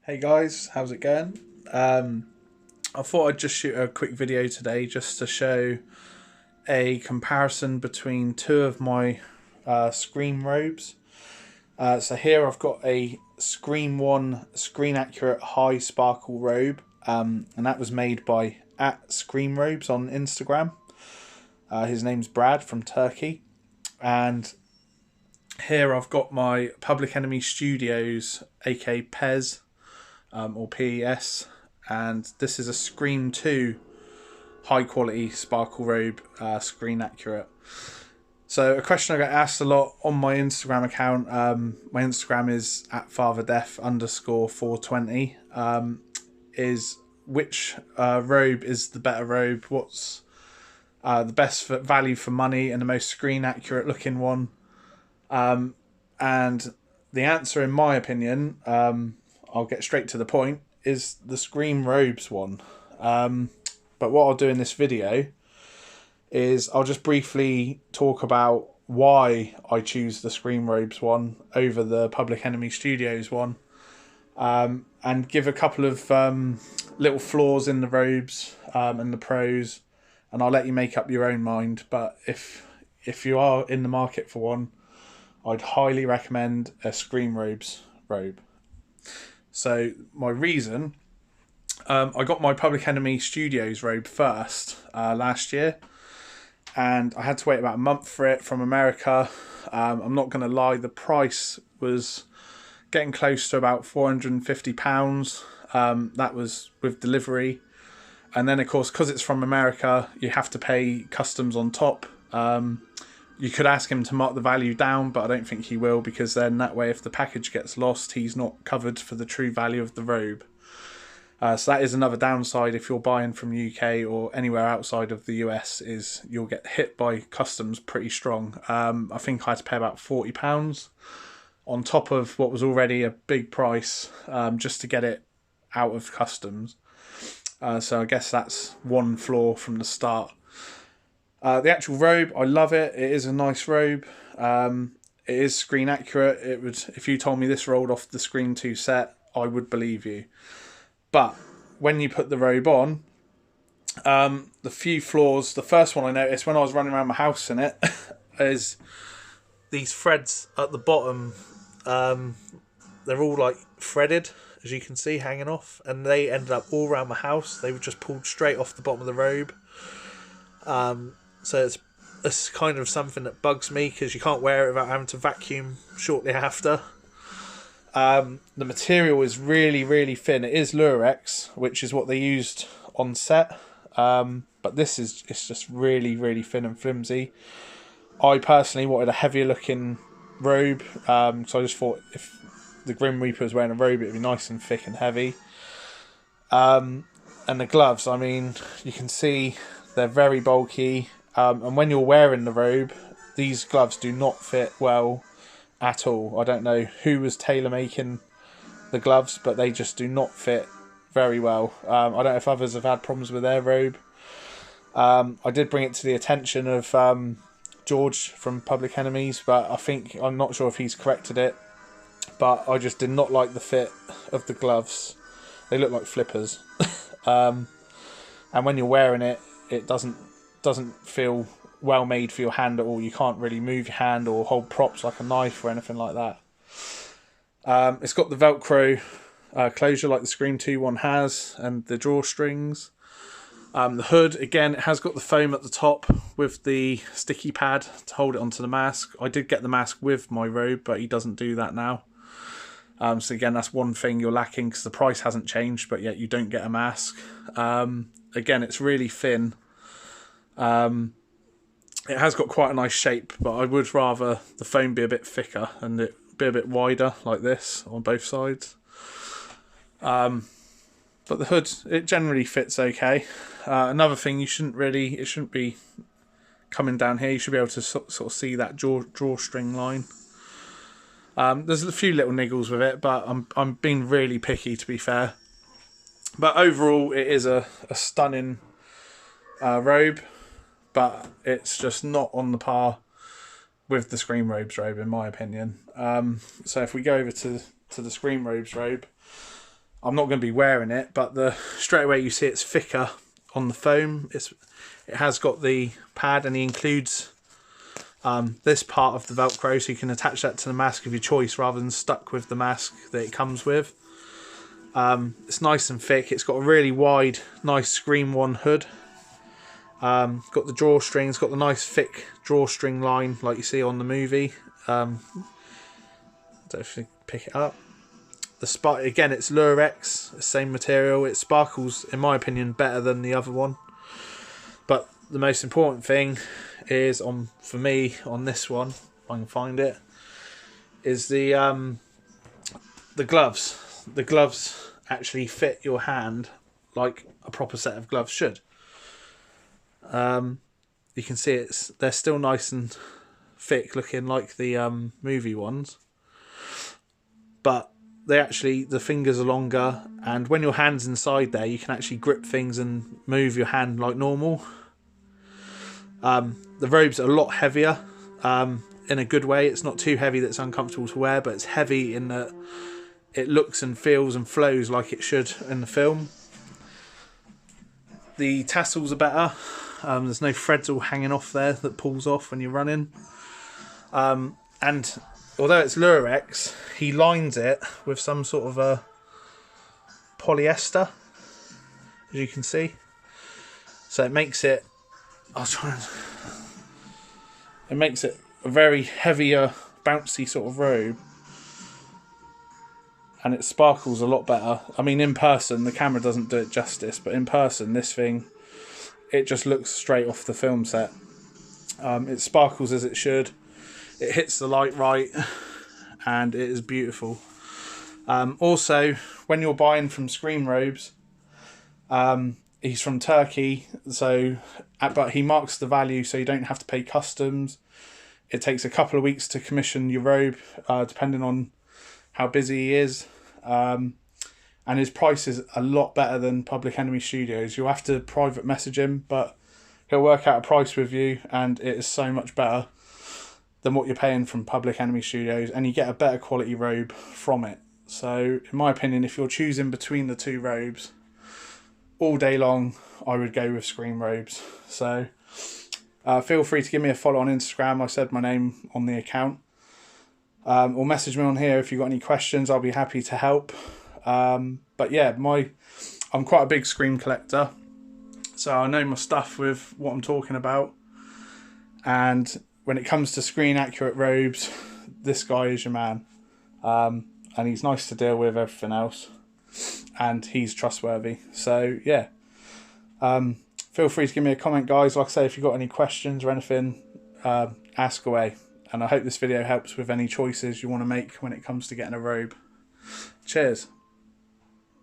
Hey guys, how's it going? I thought I'd just shoot a quick video today just to show a comparison between two of my Scream robes. So here I've got a Scream 1 Screen Accurate High Sparkle robe, and that was made by @ScreamRobes on Instagram. His name's Brad from Turkey. And here I've got my Public Enemy Studios, aka PES, or PES, and this is a Scream 2 high quality sparkle robe, screen accurate. So a question I get asked a lot on my Instagram account, my Instagram is @fatherdeath_420, is which robe is the better robe, what's the best value for money and the most screen accurate looking one. And the answer, in my opinion, I'll get straight to the point, is the ScreamRobes one. But what I'll do in this video is I'll just briefly talk about why I choose the ScreamRobes one over the Public Enemy Studios one, and give a couple of little flaws in the robes and the pros, and I'll let you make up your own mind. But if you are in the market for one, I'd highly recommend a ScreamRobes robe. So my reason, I got my Public Enemy Studios robe first last year, and I had to wait about a month for it from America. I'm not going to lie, the price was getting close to about £450. That was with delivery. And then, of course, because it's from America, you have to pay customs on top. You could ask him to mark the value down, but I don't think he will, because then that way if the package gets lost, he's not covered for the true value of the robe. So that is another downside if you're buying from UK or anywhere outside of the US, is you'll get hit by customs pretty strong. I think I had to pay about £40 on top of what was already a big price, just to get it out of customs. So I guess that's one flaw from the start. The actual robe, I love it. It is a nice robe. It is screen accurate. It would, if you told me this rolled off the Scream 2 set, I would believe you. But when you put the robe on, the few flaws, the first one I noticed when I was running around my house in it is these threads at the bottom. They're all like threaded, as you can see, hanging off, and they ended up all around my house. They were just pulled straight off the bottom of the robe. So it's kind of something that bugs me, because you can't wear it without having to vacuum shortly after. The material is really, really thin. It is Lurex, which is what they used on set. But it's just really, really thin and flimsy. I personally wanted a heavier looking robe, so I just thought if the Grim Reaper was wearing a robe, it'd be nice and thick and heavy. And the gloves, I mean, you can see they're very bulky. And when you're wearing the robe, these gloves do not fit well at all. I don't know who was tailor making the gloves, but they just do not fit very well. I don't know if others have had problems with their robe. I did bring it to the attention of George from Public Enemies, but I'm not sure if he's corrected it. But I just did not like the fit of the gloves. They look like flippers. And when you're wearing it, it doesn't feel well made for your hand at all. You can't really move your hand or hold props like a knife or anything like that. It's got the Velcro closure like the Scream 2 one has, and the drawstrings. The hood, again, it has got the foam at the top with the sticky pad to hold it onto the mask. I did get the mask with my robe, but he doesn't do that now. So again, that's one thing you're lacking, because the price hasn't changed, but yet you don't get a mask. Again, it's really thin. It has got quite a nice shape, but I would rather the foam be a bit thicker and it be a bit wider like this on both sides. But the hood, it generally fits okay. Another thing, it shouldn't be coming down here. You should be able to sort of see that drawstring line. There's a few little niggles with it, but I'm being really picky, to be fair. But overall, it is a stunning robe, but it's just not on the par with the ScreamRobes robe, in my opinion. So if we go over to the ScreamRobes robe, I'm not going to be wearing it, but straight away you see it's thicker on the foam. It has got the pad, and he includes this part of the Velcro, so you can attach that to the mask of your choice rather than stuck with the mask that it comes with. It's nice and thick. It's got a really wide, nice Scream 1 hood. Got the drawstring. It's got the nice thick drawstring line like you see on the movie. Don't know if you can pick it up. Again, it's Lurex, the same material. It sparkles, in my opinion, better than the other one. But the most important thing is, for me, on this one, if I can find it, is the gloves. The gloves actually fit your hand like a proper set of gloves should. You can see they're still nice and thick, looking like the movie ones, but the fingers are longer, and when your hand's inside there, you can actually grip things and move your hand like normal. The robe's a lot heavier, in a good way. It's not too heavy that it's uncomfortable to wear, but it's heavy in that it looks and feels and flows like it should in the film. The tassels are better. There's no threads all hanging off there that pulls off when you're running. And although it's Lurex, he lines it with some sort of a polyester, as you can see. So it makes it... It makes it a very heavier, bouncy sort of robe. And it sparkles a lot better. I mean, in person, the camera doesn't do it justice, but in person, this thing, it just looks straight off the film set. It sparkles as it should. It hits the light right, and it is beautiful. Also, when you're buying from ScreamRobes, he's from Turkey, but he marks the value so you don't have to pay customs. It takes a couple of weeks to commission your robe, depending on how busy he is. And his price is a lot better than Public Enemy Studios. You'll have to private message him, but he'll work out a price with you, and it is so much better than what you're paying from Public Enemy Studios, and you get a better quality robe from it. So, in my opinion, if you're choosing between the two robes, all day long, I would go with ScreamRobes. So, feel free to give me a follow on Instagram. I said my name on the account. Or message me on here if you've got any questions. I'll be happy to help. But yeah, I'm quite a big Scream collector, so I know my stuff with what I'm talking about. And when it comes to screen accurate robes, this guy is your man. And he's nice to deal with, everything else, and he's trustworthy. So yeah, feel free to give me a comment, guys. Like I say, if you've got any questions or anything, ask away. And I hope this video helps with any choices you want to make when it comes to getting a robe. Cheers.